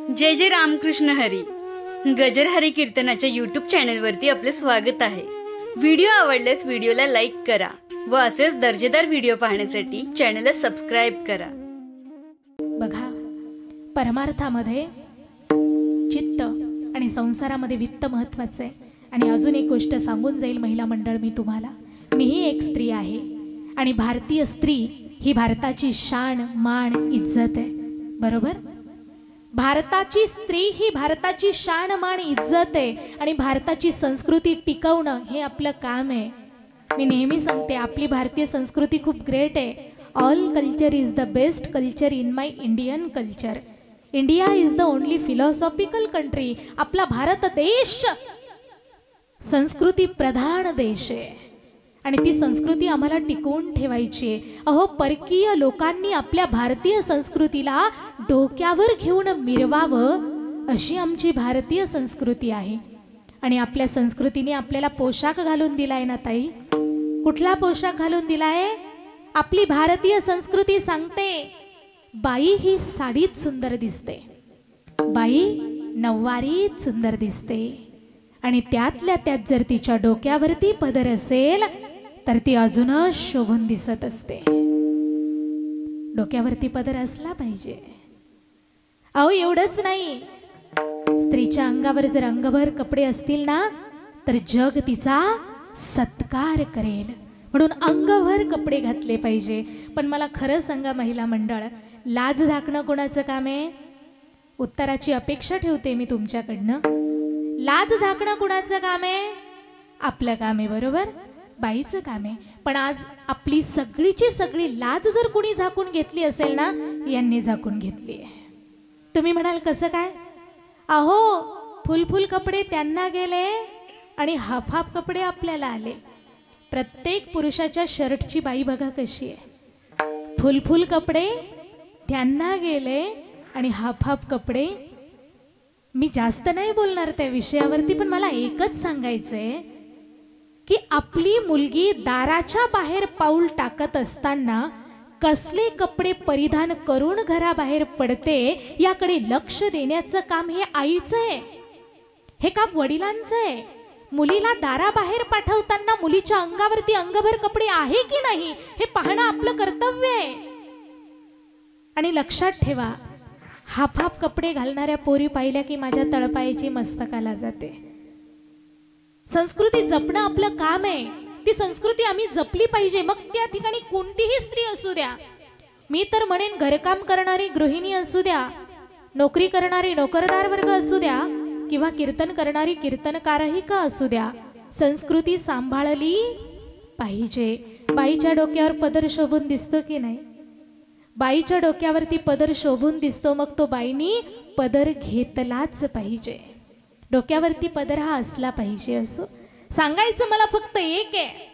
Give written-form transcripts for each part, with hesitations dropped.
जय जय रामकृष्ण हरी. गजर हरी कीर्तनाच्या YouTube चॅनलवरती आपले स्वागत आहे. व्हिडिओ आवडल्यास व्हिडिओला लाईक करा व असेच दर्जेदार व्हिडिओ पाहण्यासाठी चॅनलला सबस्क्राइब करा. बघा, परमार्थामध्ये चित्त आणि संसारामध्ये वित्त महत्वाचे आहे. आणि अजून एक गोष्ट सांगून जाईल महिला मंडळ मी तुम्हाला. मीही एक स्त्री आहे आणि भारतीय स्त्री ही भारताची शान मान इज्जत आहे. बरोबर? भारताची स्त्री ही भारताची शान मान इज्जत आहे आणि भारताची संस्कृती टिकवणं हे आपलं काम आहे. मी नेहमी सांगते आपली भारतीय संस्कृती खूप ग्रेट आहे. All culture is the best culture in my Indian culture. India is the only philosophical country. आपला भारत देश संस्कृती प्रधान देश आहे आणि ती संस्कृती आम्हाला टिकवून ठेवायची आहे. अहो, परकीय लोकांनी आपल्या भारतीय संस्कृतीला डोक्यावर घेऊन मिरवावं अशी आमची भारतीय संस्कृती आहे. आणि आपल्या संस्कृतीने आपल्याला पोशाख घालून दिलाय ना ताई. कुठला पोशाख घालून दिलाय? आपली भारतीय संस्कृती सांगते बाई ही साडीत सुंदर दिसते, बाई नऊवारीत सुंदर दिसते आणि त्यातल्या त्यात जर तिच्या डोक्यावरती पदर असेल तर ती अजूनच शोभून दिसत असते. डोक्यावरती पदर असला पाहिजे. अहो, एवढंच नाही, स्त्रीच्या अंगावर जर अंगभर कपडे असतील ना तर जग तिचा सत्कार करेल. म्हणून अंगभर कपडे घातले पाहिजे. पण मला खरं सांगा महिला मंडळ, लाज झाकणं कोणाचं काम आहे? उत्तराची अपेक्षा ठेवते मी तुमच्याकडनं. लाज झाकणं कोणाचं काम आहे? आपलं काम आहे. बरोबर? बाईचं काम आहे. पण आज आपली सगळीची सगळी लाज जर कुणी झाकून घेतली असेल ना, यांनी झाकून घेतली आहे. तुम्ही म्हणाल कसं काय? अहो, फुल कपडे त्यांना गेले आणि हाफ कपडे आपल्याला आले. प्रत्येक पुरुषाच्या शर्टची बाई बघा कशी आहे. फुल कपडे त्यांना गेले आणि हाफ कपडे. मी जास्त नाही बोलणार त्या विषयावरती, पण मला एकच सांगायचंय की आपली मुलगी दाराच्या बाहेर पाऊल टाकत असताना कसले कपडे परिधान करून घराबाहेर पडते याकडे लक्ष देण्याचं काम हे आईचं आहे. हे काम वडिलांचं आहे. मुलीला दाराबाहेर पाठवताना मुलीच्या अंगावरती अंगभर कपडे आहे की नाही हे पाहणं आपलं कर्तव्य आहे. आणि लक्षात ठेवा, हाफ कपडे घालणाऱ्या पोरी पाहिल्या की माझ्या तळपायाची मस्तकाला जाते. संस्कृती जपणं आपलं काम आहे. ती संस्कृती आम्ही जपली पाहिजे. मग त्या ठिकाणी कोणतीही स्त्री असू द्या. मी तर म्हणेन घरकाम करणारी गृहिणी असू द्या, नोकरी करणारी नोकरदार वर्ग असू द्या किंवा कीर्तन करणारी कीर्तनकारही का असू द्या, संस्कृती सांभाळली पाहिजे. बाईच्या डोक्यावर पदर शोभून दिसतो की नाही? बाईच्या डोक्यावरती पदर शोभून दिसतो, मग तो बाईनी पदर घेतलाच पाहिजे. डोक्यावरती पदर हा असला पाहिजे. असो सांगायचं मला फक्त एक आहे,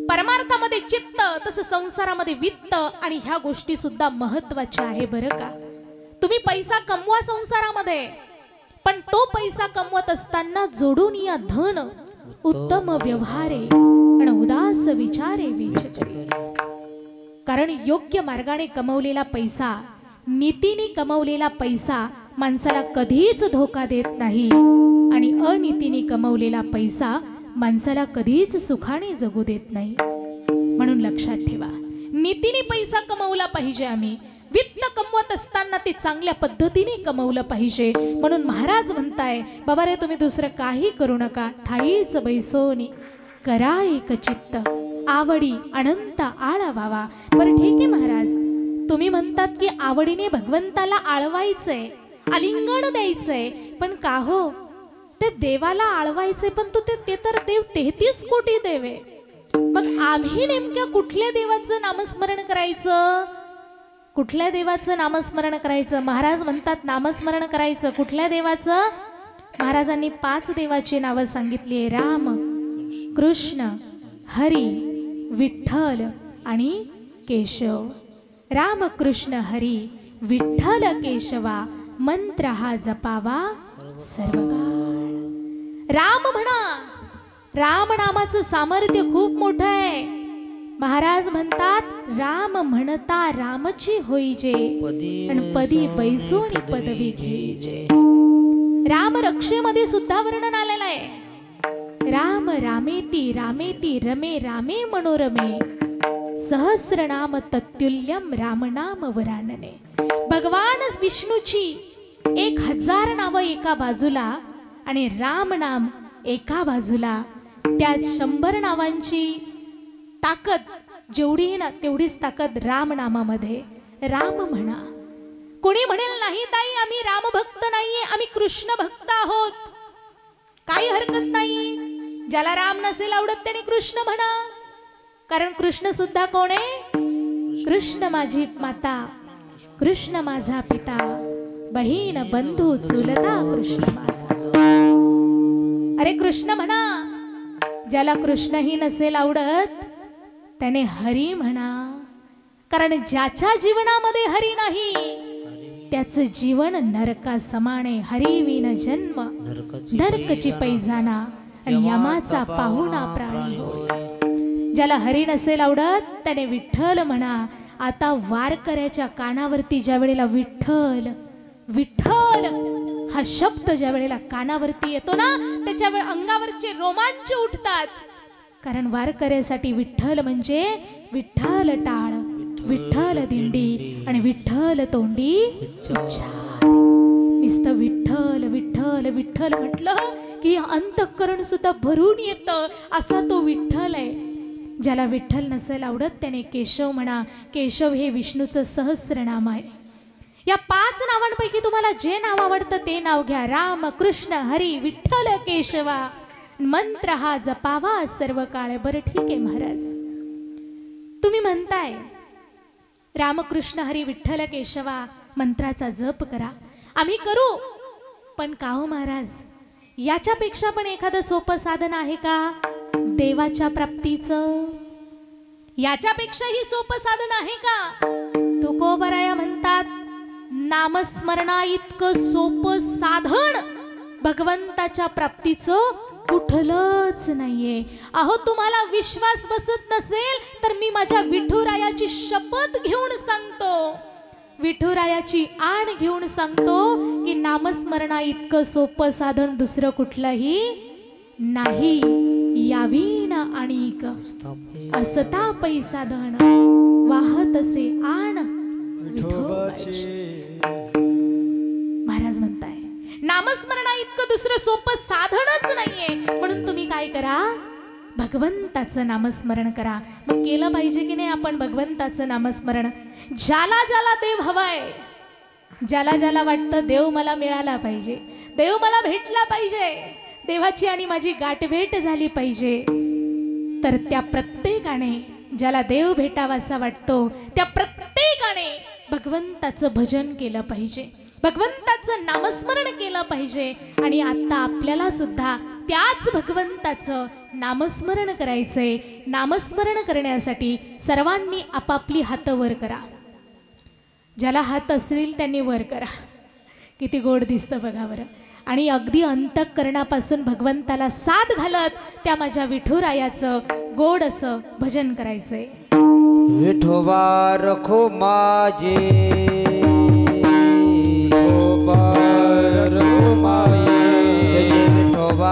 परमार्थामध्ये चित्त तसं संसारामध्ये वित्त. आणि ह्या गोष्टी सुद्धा महत्वाच्या आहे बरं का. तुम्ही पैसा कमवा संसारामध्ये, पण तो पैसा कमवत असताना जोडून या धन उत्तम व्यवहारे आणि उदास विचारे विचारे. कारण योग्य मार्गाने कमवलेला पैसा, नीतीने कमवलेला पैसा माणसाला कधीच धोका देत नाही आणि अनीतीने कमवलेला पैसा माणसाला कधीच सुखाने जगू देत नाही. म्हणून लक्षात ठेवा, नीतीने पैसा कमवला पाहिजे. आम्ही वित्त कमवत असताना ते चांगल्या पद्धतीने कमवलं पाहिजे. म्हणून महाराज म्हणताय, बाबा रे तुम्ही दुसरं काही करू नका, ठाईच बैसोनी करा एक चित्त, आवडी अनंत आळवावा. बरं ठीक आहे महाराज, तुम्ही म्हणतात की आवडीने भगवंताला आळवायचंय, आलिंगन द्यायचंय, पण का हो ते देवाला आळवायचंय, पण तू ते तर देव 33 कोटी देव आहे. मग आम्ही नेमक्या कुठल्या देवाचं नामस्मरण करायचं? कुठल्या देवाचं नामस्मरण करायचं? महाराज म्हणतात नामस्मरण करायचं कुठल्या देवाचं? महाराजांनी 5 देवाची नावं सांगितली आहे, राम, कृष्ण, हरी, विठ्ठल आणि केशव. राम कृष्ण हरी विठ्ठल केशवा मंत्र हा जपावा सर्वकाळ. राम म्हणा. राम नामाचं सामर्थ्य खूप मोठं आहे. महाराज म्हणतात राम म्हणता रामची होईजे आणि पदी बैसोनी पदवी घेईजे. राम रक्षेमध्ये सुद्धा वर्णन आलेलं आहे. राम रामेती रामेती रमे रामे मनोरमे सहस्रनाम तत्तुल्यम रामनाम वरानने. भगवान विष्णूची 1000 नावं एका बाजूला आणि राम नाम एका बाजूला. त्या 100 नावांची ताकद जेवढी ना तेवढीच ताकद राम नामामध्ये. राम म्हणा. कोणी म्हणेल नाही ताई आम्ही राम भक्त नाहीये, आम्ही कृष्ण भक्त आहोत, काही हरकत नाही. ज्याला राम नसेल आवडत त्याने कृष्ण म्हणा, कारण कृष्ण सुद्धा कोण आहे? कृष्ण माझी माता, कृष्ण माझा पिता, बहीण बंधू चुलता कृष्ण माझा. अरे कृष्ण म्हणा. ज्याला कृष्णही नसेल आवडत त्याने हरी म्हणा, कारण ज्याच्या जीवनामध्ये हरी नाही त्याचं जीवन नरका समाने. हरी विन जन्म नरकची पैजाना आणि यमाचा पाहुणा प्राणी होय. ज्याला हरी नसेल आवडत त्याने विठ्ठल म्हणा. आता वारकऱ्याच्या कानावरती ज्या वेळेला विठ्ठल विठ्ठल हा शब्द ज्या वेळेला कानावरती येतो ना त्याच्या वेळेला अंगावरचे रोमांच उठतात. कारण वारकऱ्यासाठी विठ्ठल म्हणजे विठ्ठल टाळ, विठ्ठल दिंडी आणि विठ्ठल तोंडी उच्चार. नुसतं विठ्ठल विठ्ठल विठ्ठल म्हटलं की अंतःकरण सुद्धा भरून येतं. असा तो विठ्ठल आहे. ज्याला विठ्ठल नसेल आवडत त्याने केशव म्हणा. केशव हे विष्णूचं सहस्रनाम आहे. या 5 नावांपैकी तुम्हाला जे नाव आवडतं ते नाव घ्या. राम कृष्ण हरी विठ्ठल केशवा. मंत्र हा जपावा सर्व काळ. बरं ठीक आहे महाराज, तुम्ही म्हणताय रामकृष्ण हरी विठ्ठल केशवा मंत्राचा जप करा, आम्ही करू. पण का हो महाराज, याच्यापेक्षा पण एखादं सोपं साधन आहे का देवाच्या प्राप्तीचं? याच्यापेक्षाही सोपं साधन आहे का? तुकोबराया म्हणतात नामस्मरणा इतकं सोपं साधन भगवंताच्या प्राप्तीचं कुठलंच नाहीये. अहो तुम्हाला विश्वास बसत नसेल तर मी माझ्या विठुरायाची शपथ घेऊन सांगतो, विठुरायाची आण घेऊन सांगतो की नामस्मरणा इतकं सोपं साधन दुसरं कुठलंही नाही. यावीन आणिक असता पैसा धन वाहत असे आण विठोबाचे. महाराज म्हणताय नामस्मरणा इतकं दुसरं सोपं साधनच नाहीये. म्हणून तुम्ही काय करा, भगवंताचं नामस्मरण करा. मग केलं पाहिजे की नाही आपण भगवंताचं नामस्मरण? ज्याला ज्याला देव हवाय, ज्याला ज्याला वाटतं देव मला मिळाला पाहिजे, देव मला भेटला पाहिजे, देवाची आणि माझी गाठभेट झाली पाहिजे, तर त्या प्रत्येकाने ज्याला देव भेटावासा वाटतो त्या प्रत्येकाने भगवंताचं भजन केलं पाहिजे, भगवंताचं नामस्मरण केलं पाहिजे. आणि आता आपल्याला सुद्धा त्याच भगवंताचं नामस्मरण करायचंय. नामस्मरण करण्यासाठी सर्वांनी आपापली हात वर करा. ज्याला हात असतील त्यांनी वर करा. किती गोड दिसतं बघा बरं. आणि अगदी अंतःकरणापासून भगवंताला साथ घालत त्या माझ्या विठुरायाचं गोड असं भजन करायचंय. विठोबा रखो माझे, विठोबा रखो माझे, विठोबा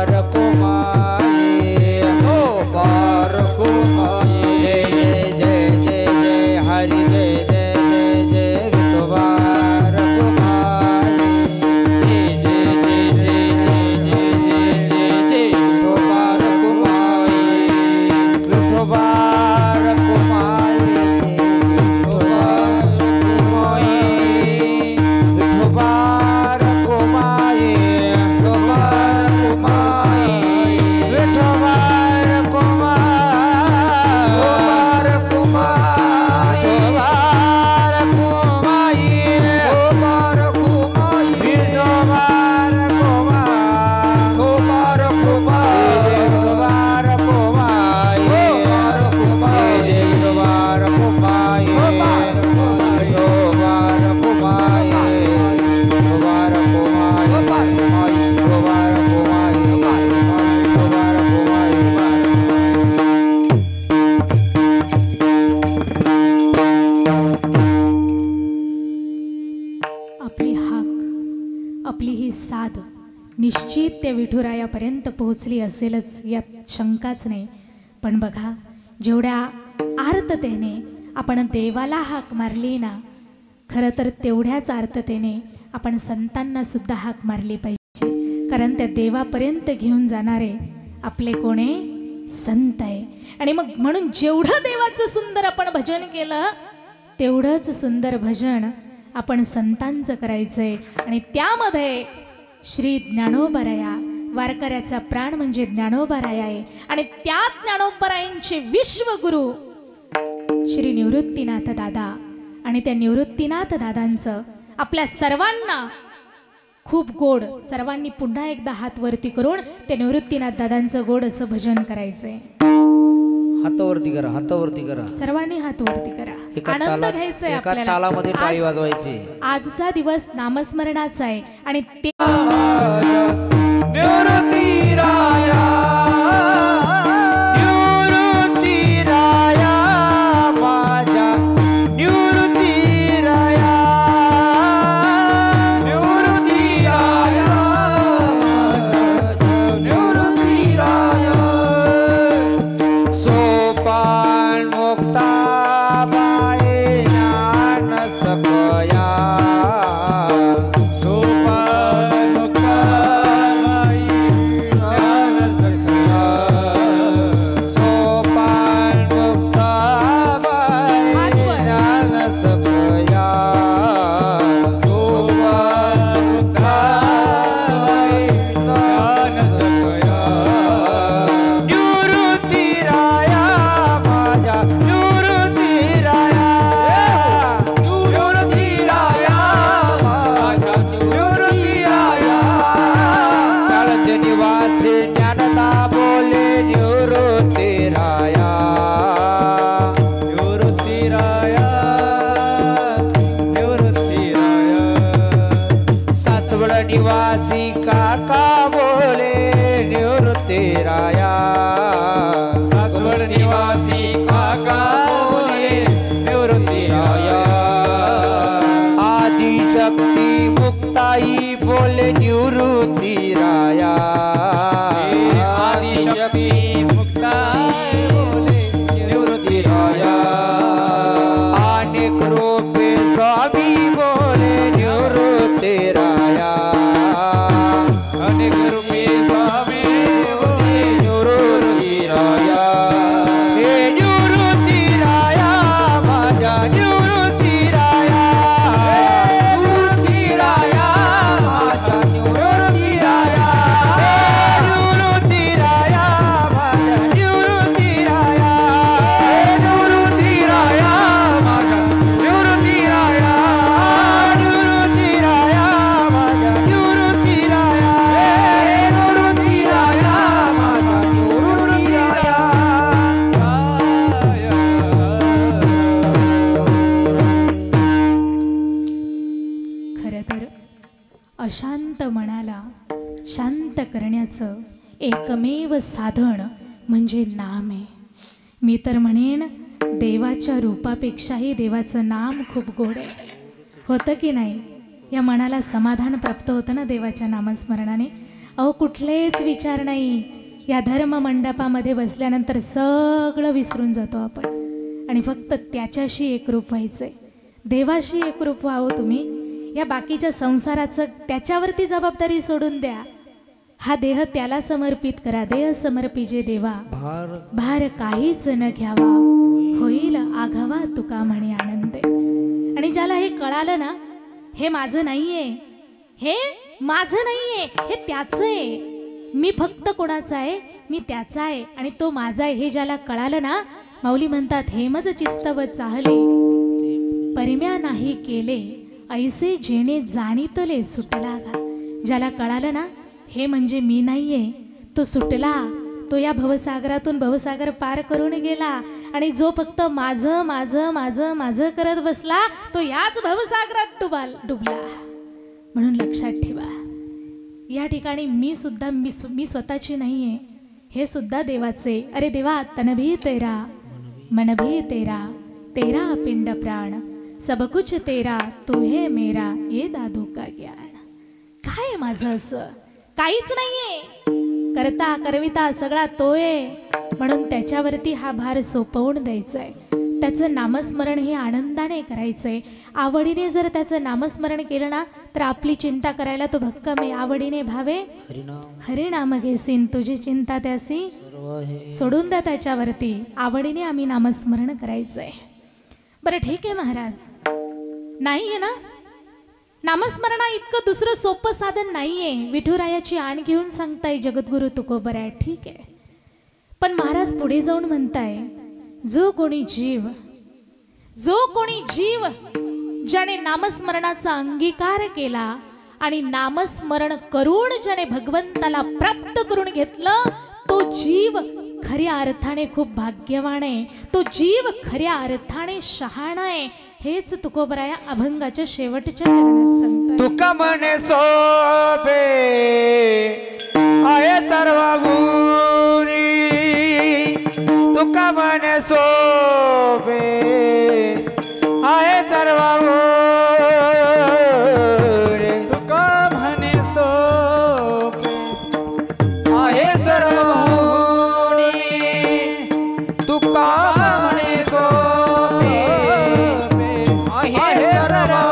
रखो माझे, विठोबा रखो माझे. जय जय जय जय हरि जय जय जय जय विठोबा रखो माझे. जय जय जय जय जय जय जय जय विठोबा रखो माझे, विठोबा रखो माझे, विठोबा रखो माझे. आपली ही साध निश्चित त्या विठुरायापर्यंत पोहोचली असेलच यात शंकाच नाही. पण बघा, जेवढ्या आर्ततेने आपण देवाला हाक मारली ना, खरं तर तेवढ्याच आर्ततेने आपण संतांना सुद्धा हाक मारली पाहिजे. कारण त्या देवापर्यंत घेऊन जाणारे आपले कोणे संत आहे. आणि मग म्हणून जेवढं देवाचं सुंदर आपण भजन केलं तेवढंच सुंदर भजन आपण संतांचं करायचंय. आणि त्यामध्ये श्री ज्ञानोबाराया, वारकऱ्याचा प्राण म्हणजे ज्ञानोबाराया आहे. आणि त्या ज्ञानोबारायांचे विश्वगुरु श्री निवृत्तीनाथ दादा, आणि त्या निवृत्तीनाथ दादांचं आपल्या सर्वांना खूप गोड, सर्वांनी पुन्हा एकदा हात वरती करून ते निवृत्तीनाथ दादांचं गोड असं भजन करायचंय. हातावरती करा, हातावरती करा, सर्वांनी हात वरती करा. आनंद घ्यायचाय एका आपल्याला. तालामध्ये टाळी वाजवायची. आजचा दिवस नामस्मरणाचा आहे आणि ते निवासी काका बोले निवृत्तीराया, सासवड निवासी काका बोले निवृत्तीराया. आदि शक्ती मुक्ताई बोले निवृत्तीराया, आदि शक्ती मुक्ताई बोले निवृत्तीराया. अनेक रूपे स्वामी बोले निवृत्तीराया, अनेक रूपे स्वामी बोले निवृत्तीराया. हे निवृत्तीराया माझ्या निवृत्तीराया, निवृत्तीराया माझ्या निवृत्तीराया, निवृत्तीराया माझ्या निवृत्तीराया, निवृत्तीराया माझ्या निवृत्तीराया, निवृत्तीराया माझ्या निवृत्तीराया, निवृत्तीराया माझ्या निवृत्तीराया. खरं तर अशांत मनाला शांत करण्याचं एकमेव साधन म्हणजे नाम आहे. मी तर म्हणेन देवाच्या रूपापेक्षाही देवाचं नाम खूप गोड आहे. होतं की नाही? या मनाला समाधान प्राप्त होतं ना देवाच्या नामस्मरणाने. अहो कुठलेच विचार नाही. या धर्म मंडपामध्ये बसल्यानंतर सगळं विसरून जातो आपण आणि फक्त त्याच्याशी एकरूप व्हायचंय, देवाशी एकरूप व्हावं तुम्ही. या बाकीच्या संसाराचं त्याच्यावरती जबाबदारी सोडून द्या. हा देह त्याला समर्पित करा. देह समर्पिजे देवा, भार काहीच न घ्यावा, होईल आघावा तुका म्हणे आनंद. आणि ज्याला हे कळालं ना, हे माझं नाहीये, हे माझं नाहीये, हे त्याचं आहे, मी फक्त कोणाचा आहे, मी त्याचा आहे आणि तो माझा आहे, हे ज्याला कळालं ना, माऊली म्हणतात हेमज चिस्तव चाहले परिम्या नाही केले, ऐसे जेणे जाणीतले सुटला गा. ज्याला कळालं ना हे म्हणजे मी नाहीये, तो सुटला, तो या भवसागरातून भवसागर पार करून गेला. आणि जो फक्त माझं माझं माझं माझं करत बसला तो याच भवसागरात डुबला. म्हणून लक्षात ठेवा, या ठिकाणी मी सुद्धा मी स्वतःची नाहीये, हे सुद्धा देवाचे. अरे देवा, तन भी तेरा, मन भी तेरा, तेरा पिंड प्राण, सब कुछ तेरा, तू है मेरा, ये दादू का ज्ञान. काय काय आहे माझं असं? काहीच नाहीये. करता करविता सगळा तो आहे, म्हणून त्याच्यावरती हा भार सोपवून द्यायचाय. त्याचं नामस्मरण हे आनंदाने करायचंय. आवडीने जर त्याचं नामस्मरण केलं ना तर आपली चिंता करायला तो भक्कम आहे. आवडीने भावे हरिनाम घेसीन, तुझी चिंता त्यासी सोडून द्या त्याच्यावरती. आवडीने आम्ही नामस्मरण करायचंय. बरं ठीक आहे महाराज, नाहीये ना नामस्मरणा इतकं दुसरं सोपं साधन नाहीये. विठुरायाची आण घेऊन सांगताय जगद्गुरु तुकोबराय, ठीक आहे. पण महाराज पुढे जाऊन म्हणताय, जो कोणी जीव ज्याने नामस्मरणाचा अंगीकार केला आणि नामस्मरण करून ज्याने भगवंताला प्राप्त करून घेतलं, तो जीव खऱ्या अर्थाने खूप भाग्यवान आहे. तो जीव खऱ्या अर्थाने शहाणा आहे. हेच तुकोबराया अभंगाच्या शेवटच्या चरणात सांगतात. तुका म्हणे सोपे आहे सर्व गुणी, तुका म्हणे सोपे आहे सर्व गुणी, तुका म्हणे सोपे आहे सर्व गुणी, तुका म्हणे सोपे आहे सर्व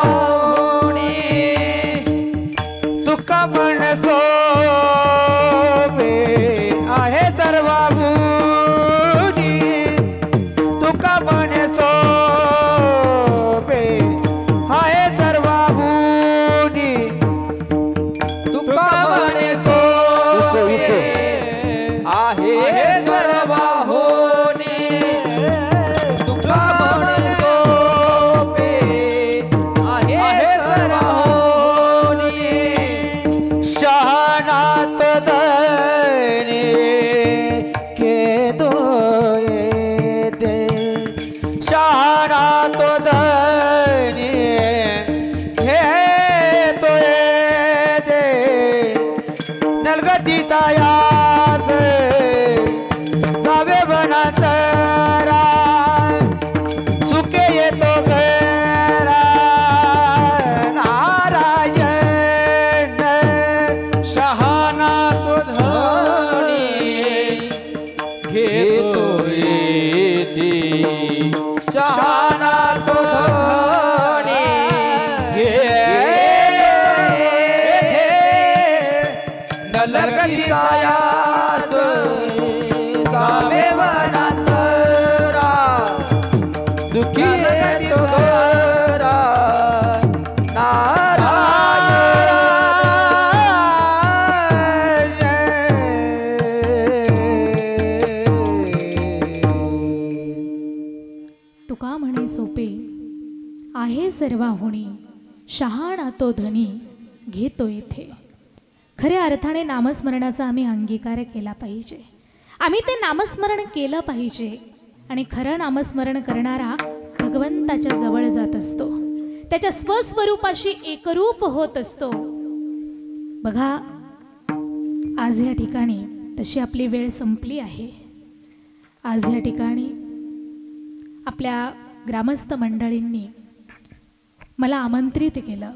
गुणी, तुका म्हणे सोपे आहे सर्व गुणी, तुका म्हणे सोपे आहे सर्व गुणी, तुका म्हणे सोपे आहे सर्व गुणी, तुका म्हणे सोपे आहे सर्व गुणी, शहाणा तो धनी के दो दे, शहाणा तो धनी हे तो दे, नलगतीचा याच जावे वनांतरा, सुखे येतो घरा नारायण, शहाणा तो धनी घेतो येती, शहाणा तो धनी घेते, नलगतीचा याच जावे वनांतरा, सुखी येतो घरा तुका म्हणे सोपे आहे सर्वाहुणी, शहाणा तो धनी घेतो येथे. खऱ्या अर्थाने नामस्मरणाचा आम्ही अंगीकार केला पाहिजे. आम्ही ते नामस्मरण केलं पाहिजे. आणि खरं नामस्मरण करणारा भगवंताच्या जवळ जात असतो, त्याच्या स्वस्वरूपाशी एकरूप होत असतो. बघा, आज या ठिकाणी तशी आपली वेळ संपली आहे. आज या ठिकाणी आपल्या ग्रामस्थ मंडळींनी मला आमंत्रित केलं,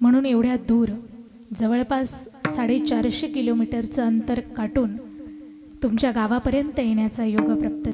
म्हणून एवढ्या दूर जवळपास 450 किलोमीटरचं अंतर काटून तुमच्या गावापर्यंत येण्याचा योग प्राप्त